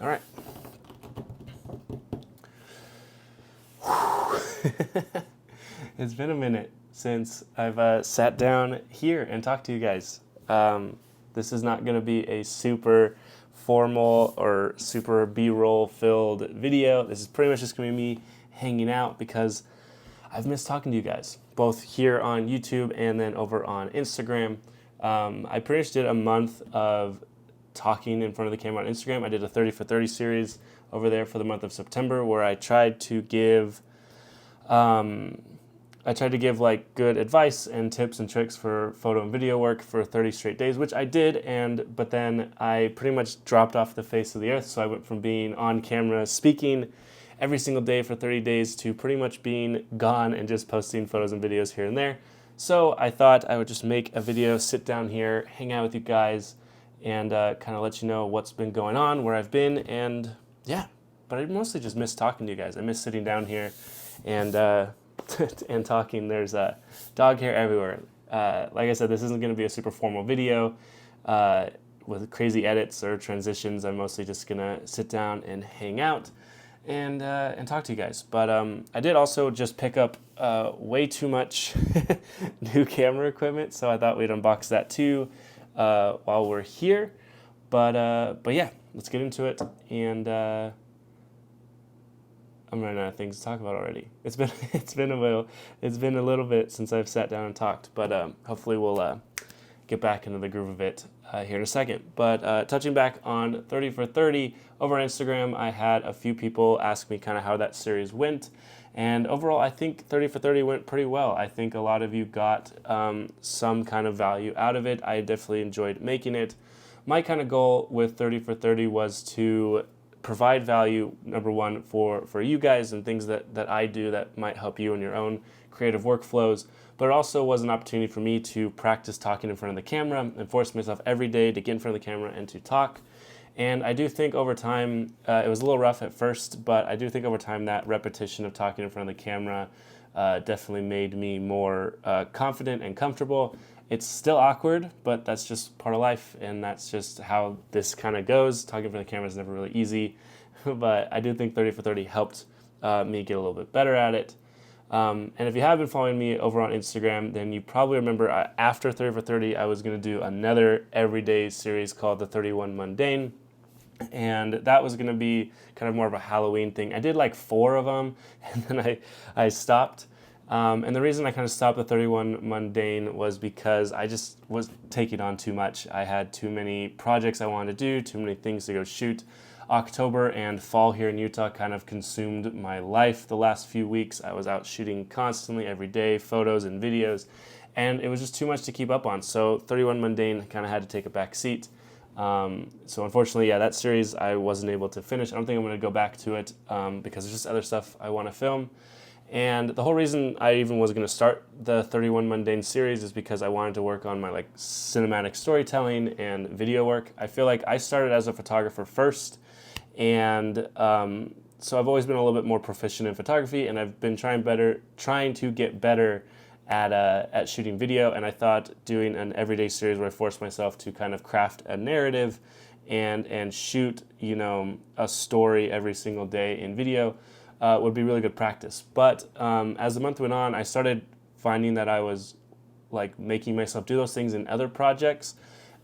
All right. It's been a minute since I've sat down here and talked to you guys. This is not going to be a super formal or super B-roll filled video. This is pretty much just going to be me hanging out because I've missed talking to you guys, both here on YouTube and then over on Instagram. I pretty much did a month of talking in front of the camera on Instagram. I did a 30 for 30 series over there for the month of September where I tried to give like good advice and tips and tricks for photo and video work for 30 straight days, which I did, but then I pretty much dropped off the face of the earth. So I went from being on camera speaking every single day for 30 days to pretty much being gone and just posting photos and videos here and there. So I thought I would just make a video, sit down here, hang out with you guys, and kind of let you know what's been going on, where I've been, and yeah. But I mostly just miss talking to you guys. I miss sitting down here and and talking. There's dog hair everywhere. Like I said, this isn't going to be a super formal video with crazy edits or transitions. I'm mostly just going to sit down and hang out and talk to you guys. But I did also just pick up way too much new camera equipment, so I thought we'd unbox that too while we're here. But yeah, let's get into it. And I'm running out of things to talk about already. It's been a little bit since I've sat down and talked, but hopefully we'll get back into the groove of it here in a second. But touching back on 30 for 30 over on Instagram, I had a few people ask me kind of how that series went, and overall I think 30 for 30 went pretty well. I think a lot of you got some kind of value out of it. I definitely enjoyed making it. My kind of goal with 30 for 30 was to provide value, number one, for you guys and things that I do that might help you in your own creative workflows, but it also was an opportunity for me to practice talking in front of the camera and force myself every day to get in front of the camera and to talk. And I do think over time, it was a little rough at first, but I do think over time that repetition of talking in front of the camera definitely made me more confident and comfortable. It's still awkward, but that's just part of life, and that's just how this kind of goes. Talking in front of the camera is never really easy, but I do think 30 for 30 helped me get a little bit better at it. And if you have been following me over on Instagram, then you probably remember after 30 for 30, I was going to do another everyday series called the 31 Mundane, and that was going to be kind of more of a Halloween thing. I did like 4 of them, and then I stopped. And the reason I kind of stopped the 31 Mundane was because I just was taking on too much. I had too many projects I wanted to do, too many things to go shoot. October and fall here in Utah kind of consumed my life the last few weeks. I was out shooting constantly every day, photos and videos, and it was just too much to keep up on. So 31 Mundane kind of had to take a back seat. So unfortunately, yeah, that series I wasn't able to finish. I don't think I'm going to go back to it because there's just other stuff I want to film. And the whole reason I even was going to start the 31 Mundane series is because I wanted to work on my like cinematic storytelling and video work. I feel like I started as a photographer first, and so I've always been a little bit more proficient in photography, and I've been trying to get better at shooting video. And I thought doing an everyday series where I forced myself to kind of craft a narrative and shoot, you know, a story every single day in video would be really good practice. But as the month went on, I started finding that I was like making myself do those things in other projects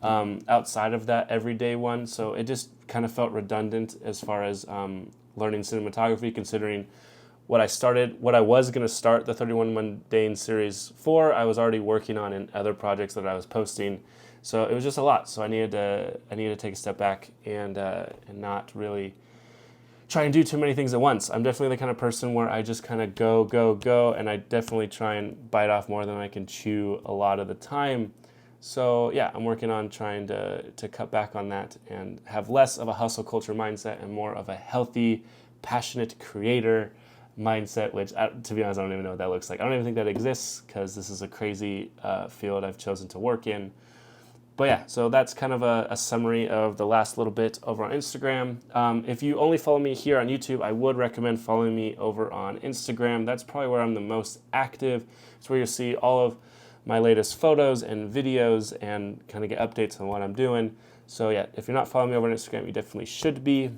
outside of that everyday one. So it just kind of felt redundant as far as learning cinematography, considering what I was going to start the 31 Mundane series for, I was already working on in other projects that I was posting. So it was just a lot. So I needed to take a step back and not really try and do too many things at once. I'm definitely the kind of person where I just kind of go, and I definitely try and bite off more than I can chew a lot of the time. So yeah, I'm working on trying to cut back on that and have less of a hustle culture mindset and more of a healthy, passionate creator mindset, which to be honest, I don't even know what that looks like. I don't even think that exists because this is a crazy field I've chosen to work in. But yeah, so that's kind of a summary of the last little bit over on Instagram. If you only follow me here on YouTube, I would recommend following me over on Instagram. That's probably where I'm the most active. It's where you'll see all of my latest photos and videos and kind of get updates on what I'm doing. So yeah, if you're not following me over on Instagram, you definitely should be.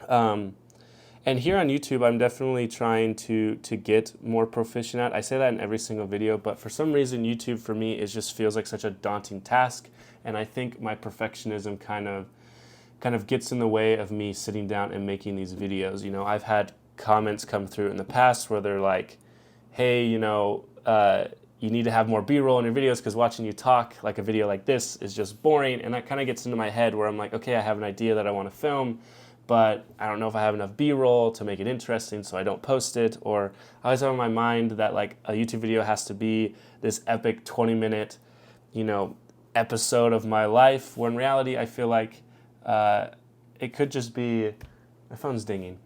And here on YouTube, I'm definitely trying to get more proficient at. I say that in every single video, but for some reason, YouTube for me just feels like such a daunting task, and I think my perfectionism kind of gets in the way of me sitting down and making these videos. You know, I've had comments come through in the past where they're like, hey, you know, you need to have more B-roll in your videos because watching you talk like a video like this is just boring. And that kind of gets into my head where I'm like, okay, I have an idea that I want to film, but I don't know if I have enough B-roll to make it interesting, so I don't post it. Or I always have in my mind that like a YouTube video has to be this epic 20-minute, you know, episode of my life, where in reality I feel like it could just be, my phone's dinging.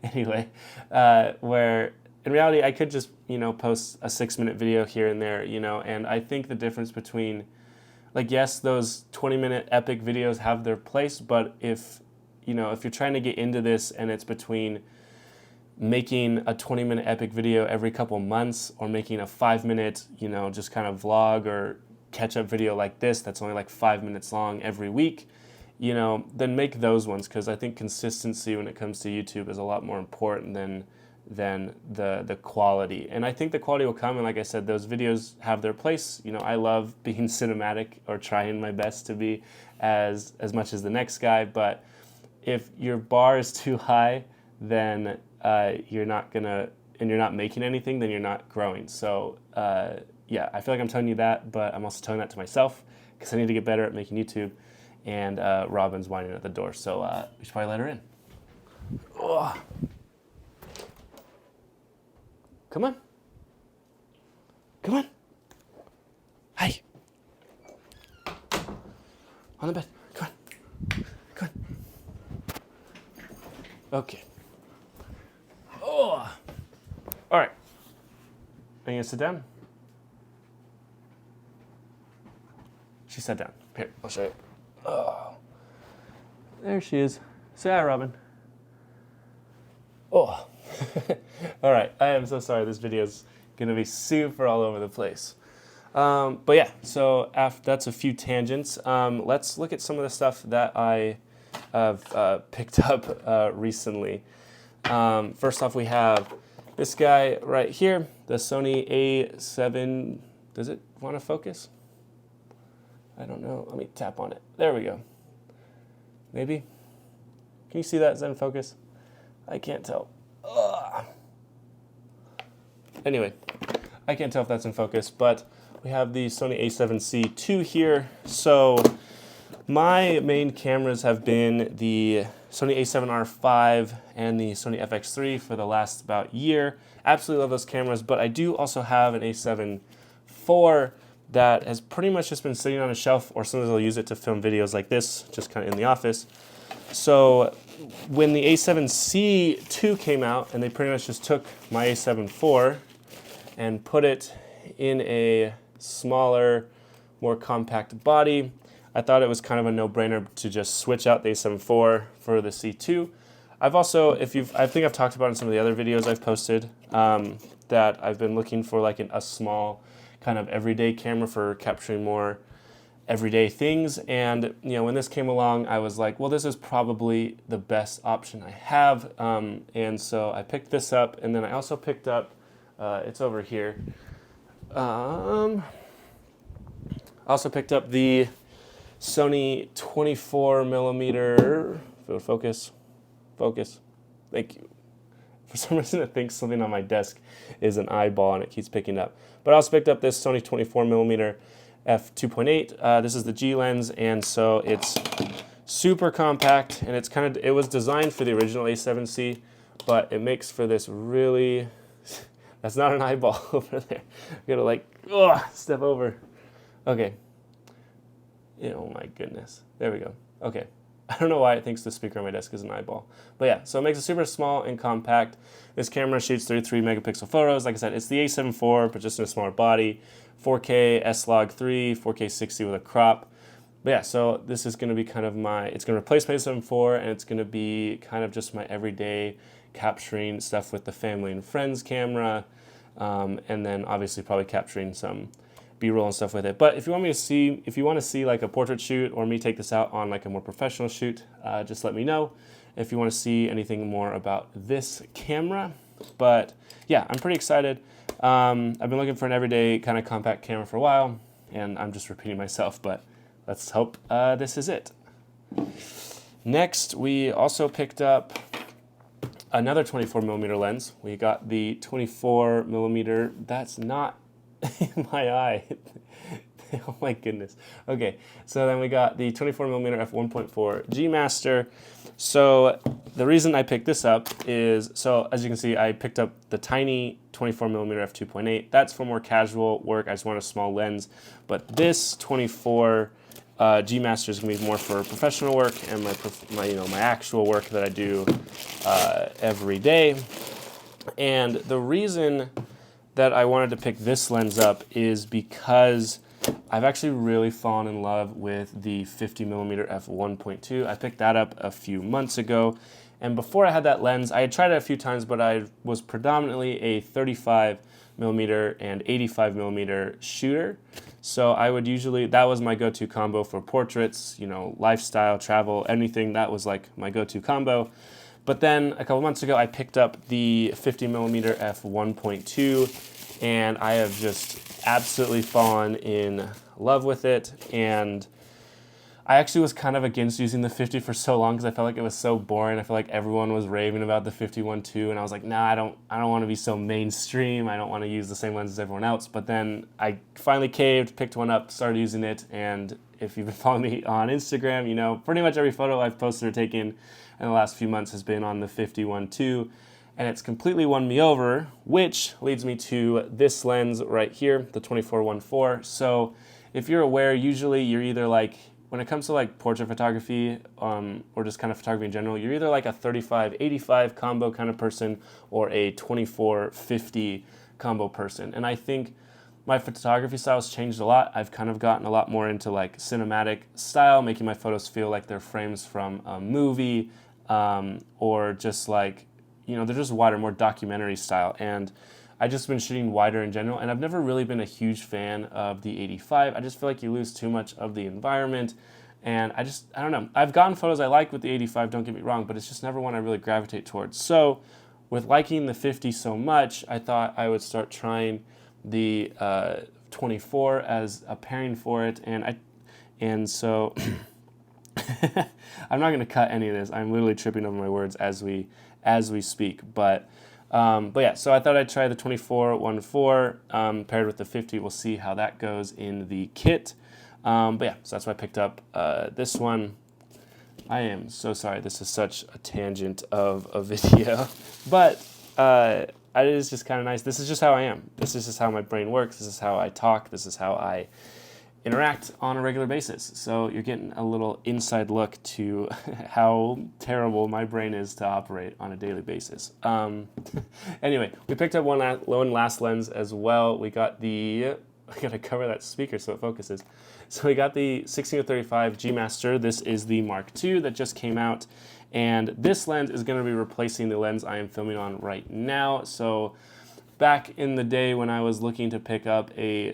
Anyway, where in reality I could just, you know, post a 6-minute video here and there, you know, and I think the difference between, like, yes, those 20-minute epic videos have their place, but if, you know, if you're trying to get into this and it's between making a 20-minute epic video every couple months or making a 5-minute, you know, just kind of vlog or catch-up video like this that's only like 5 minutes long every week, you know, then make those ones, because I think consistency when it comes to YouTube is a lot more important than the quality. And I think the quality will come, and like I said, those videos have their place. You know, I love being cinematic or trying my best to be as much as the next guy, but if your bar is too high, then you're not making anything, then you're not growing. So yeah, I feel like I'm telling you that, but I'm also telling that to myself because I need to get better at making YouTube. And Robin's whining at the door, so we should probably let her in. Oh. Come on. Come on. Hi. On the bed. Come on. Come on. Okay. Oh. All right. Are you gonna sit down? She sat down. Here, I'll show you. Oh. There she is. Say hi, Robin. Oh. All right. I am so sorry. This video is going to be super all over the place. But yeah, so after that's a few tangents. Let's look at some of the stuff that I have picked up recently. First off, we have this guy right here, the Sony A7. Does it want to focus? I don't know. Let me tap on it. There we go. Maybe? Can you see that? Is that in focus? I can't tell. Ugh. Anyway, I can't tell if that's in focus, but we have the Sony A7C II here. So my main cameras have been the Sony A7R5 and the Sony FX3 for the last about year. Absolutely love those cameras, but I do also have an A7 IV that has pretty much just been sitting on a shelf, or sometimes I'll use it to film videos like this, just kind of in the office. So when the A7C II came out, and they pretty much just took my A7 IV and put it in a smaller, more compact body, I thought it was kind of a no-brainer to just switch out the A7 IV for the C2. I've also, I think I've talked about in some of the other videos I've posted, that I've been looking for like a small kind of everyday camera for capturing more everyday things. And you know, when this came along, I was like, well, this is probably the best option I have. And so I picked this up, and then I also picked up, it's over here. I also picked up the Sony 24mm, focus, thank you. For some reason it thinks something on my desk is an eyeball and it keeps picking up. But I also picked up this Sony 24mm f2.8. This is the G lens, and so it's super compact, and it's it was designed for the original A7C, but it makes for this really, that's not an eyeball over there. I'm gonna like, step over. Okay. Oh my goodness. There we go. Okay. I don't know why it thinks the speaker on my desk is an eyeball. But yeah, so it makes it super small and compact. This camera shoots 33 megapixel photos. Like I said, it's the A7 IV, but just in a smaller body. 4K S-Log3, 4K 60 with a crop. But yeah, so this is going to be kind of it's going to replace my A7 IV, and it's going to be kind of just my everyday capturing stuff with the family and friends camera. And then obviously probably capturing some B-roll and stuff with it. But if you want to see like a portrait shoot or me take this out on like a more professional shoot, just let me know, if you want to see anything more about this camera. But yeah, I'm pretty excited. I've been looking for an everyday kind of compact camera for a while, and I'm just repeating myself, but let's hope this is it. Next, we also picked up another 24mm lens. We got the 24mm. That's not in my eye. Oh my goodness. Okay, so then we got the 24mm f1.4 G Master. So the reason I picked this up is, so as you can see, I picked up the tiny 24mm f2.8. That's for more casual work. I just want a small lens. But this 24 G Master is gonna be more for professional work and my actual work that I do every day. And the reason that I wanted to pick this lens up is because I've actually really fallen in love with the 50mm f1.2. I picked that up a few months ago, and before I had that lens, I had tried it a few times, but I was predominantly a 35mm and 85mm shooter. So I would usually, that was my go-to combo for portraits, you know, lifestyle, travel, anything. That was like my go-to combo. But then a couple months ago, I picked up the 50mm f1.2, and I have just absolutely fallen in love with it. And I actually was kind of against using the 50 for so long because I felt like it was so boring. I felt like everyone was raving about the 51.2, and I was like, nah, I don't want to be so mainstream. I don't want to use the same lens as everyone else. But then I finally caved, picked one up, started using it, and if you've been following me on Instagram, you know pretty much every photo I've posted or taken in the last few months has been on the 51.2, and it's completely won me over, which leads me to this lens right here, the 24-1.4. So if you're aware, usually you're either like, when it comes to like portrait photography or just kind of photography in general, you're either like a 35-85 combo kind of person or a 24-50 combo person. And I think my photography style has changed a lot. I've kind of gotten a lot more into like cinematic style, making my photos feel like they're frames from a movie, or just like, you know, they're just wider, more documentary style. And I just been shooting wider in general, and I've never really been a huge fan of the 85. I just feel like you lose too much of the environment, and I don't know. I've gotten photos I like with the 85, don't get me wrong, but it's just never one I really gravitate towards. So with liking the 50 so much, I thought I would start trying the 24 as a pairing for it, and so I'm not going to cut any of this. I'm literally tripping over my words as we speak, but yeah, so I thought I'd try the 24-1.4 paired with the 50. We'll see how that goes in the kit. But yeah, so that's why I picked up this one. I am so sorry. This is such a tangent of a video, but it is just kind of nice. This is just how I am. This is just how my brain works. This is how I talk. This is how I interact on a regular basis. So you're getting a little inside look to how terrible my brain is to operate on a daily basis. Anyway, we picked up one last lens as well. We got I gotta cover that speaker so it focuses. So we got the 16-35 G Master. This is the Mark II that just came out. And this lens is gonna be replacing the lens I am filming on right now. So back in the day when I was looking to pick up an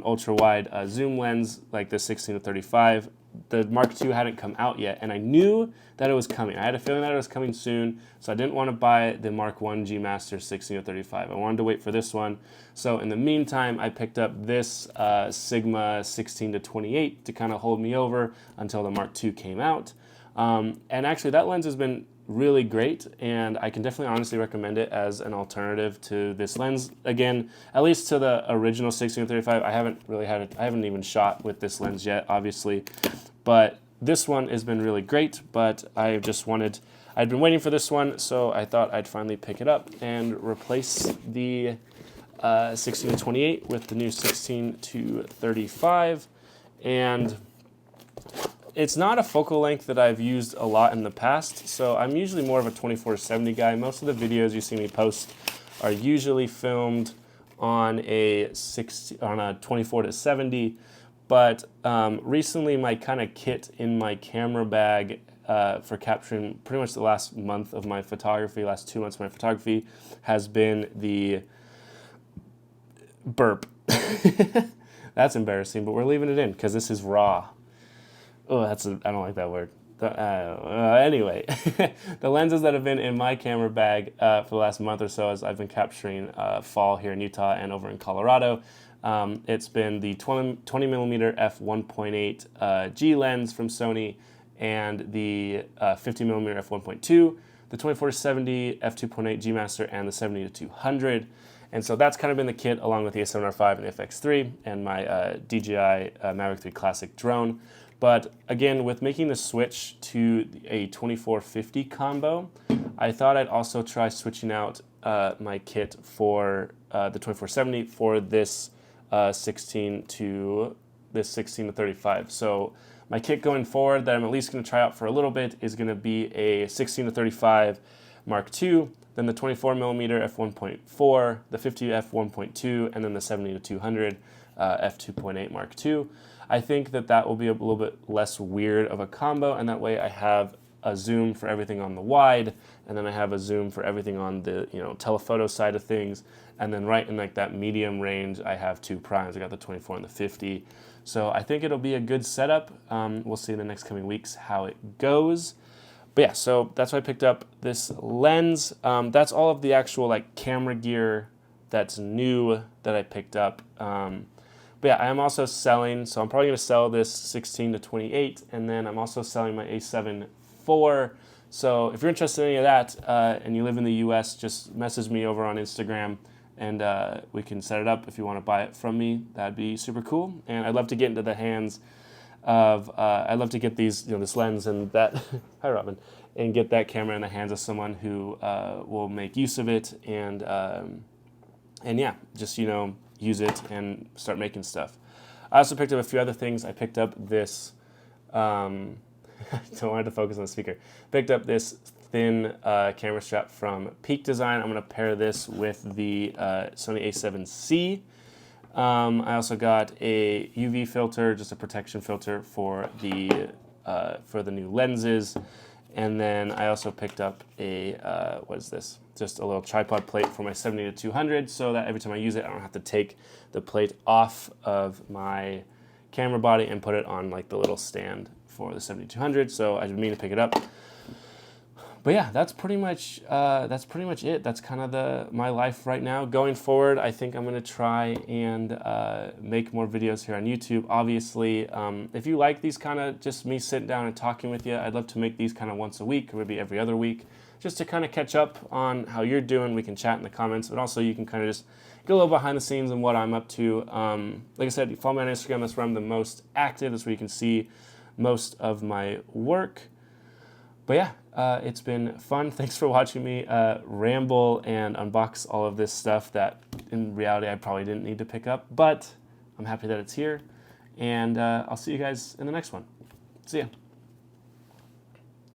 ultra-wide zoom lens like the 16-35, the Mark II hadn't come out yet, and I knew that it was coming. I had a feeling that it was coming soon, so I didn't want to buy the Mark I G Master 16-35. I wanted to wait for this one. So in the meantime, I picked up this Sigma 16-28 to kind of hold me over until the Mark II came out. And actually, that lens has been really great, and I can definitely honestly recommend it as an alternative to this lens. Again, at least to the original 16-35, I haven't even shot with this lens yet, obviously, but this one has been really great. But I'd been waiting for this one, so I thought I'd finally pick it up and replace the 16-28 with the new 16-35, and it's not a focal length that I've used a lot in the past, so I'm usually more of a 24-70 guy. Most of the videos you see me post are usually filmed on a 24-70, but recently my kind of kit in my camera bag for capturing pretty much the last month of my photography, last 2 months of my photography, has been the burp. That's embarrassing, but we're leaving it in because this is raw. Oh, I don't like that word. Anyway, the lenses that have been in my camera bag for the last month or so as I've been capturing fall here in Utah and over in Colorado. It's been the 20mm f1.8 G lens from Sony and the 50mm f1.2, the 24-70 f2.8 G Master, and the 70-200. And so that's kind of been the kit along with the A7R5 and the FX3 and my DJI Mavic 3 Classic drone. But again, with making the switch to a 24-50 combo, I thought I'd also try switching out my kit for the 24-70 for this 16 to 35. So my kit going forward that I'm at least going to try out for a little bit is going to be a 16 to 35 Mark II, then the 24mm f1.4, the 50 f1.2, and then the 70 to 200 f2.8 Mark II. I think that will be a little bit less weird of a combo, and that way I have a zoom for everything on the wide, and then I have a zoom for everything on the telephoto side of things, and then right in like that medium range I have two primes. I got the 24 and the 50. So I think it'll be a good setup. We'll see in the next coming weeks how it goes. But yeah, so that's why I picked up this lens. That's all of the actual like camera gear that's new that I picked up. But yeah, I am also selling, so I'm probably going to sell this 16 to 28, and then I'm also selling my A7 IV. So if you're interested in any of that and you live in the US, just message me over on Instagram and we can set it up if you want to buy it from me. That'd be super cool. And I'd love to get into the hands of, I'd love to get these, this lens and that, hi Robin, and get that camera in the hands of someone who will make use of it and yeah, just, use it and start making stuff. I also picked up a few other things. I picked up this, I don't want to focus on the speaker. Picked up this thin camera strap from Peak Design. I'm going to pair this with the Sony a7C. I also got a UV filter, just a protection filter for the new lenses. And then I also picked up a, what is this? Just a little tripod plate for my 70 to 200 so that every time I use it, I don't have to take the plate off of my camera body and put it on like the little stand for the 70-200. So I didn't mean to pick it up. But yeah, that's pretty much it. That's kind of my life right now. Going forward, I think I'm gonna try and make more videos here on YouTube. Obviously, if you like these kind of just me sitting down and talking with you, I'd love to make these kind of once a week or maybe every other week, just to kind of catch up on how you're doing. We can chat in the comments, but also you can kind of just get a little behind the scenes on what I'm up to. Like I said, follow me on Instagram. That's where I'm the most active. That's where you can see most of my work. But yeah, it's been fun. Thanks for watching me ramble and unbox all of this stuff that in reality I probably didn't need to pick up, but I'm happy that it's here. And I'll see you guys in the next one. See ya.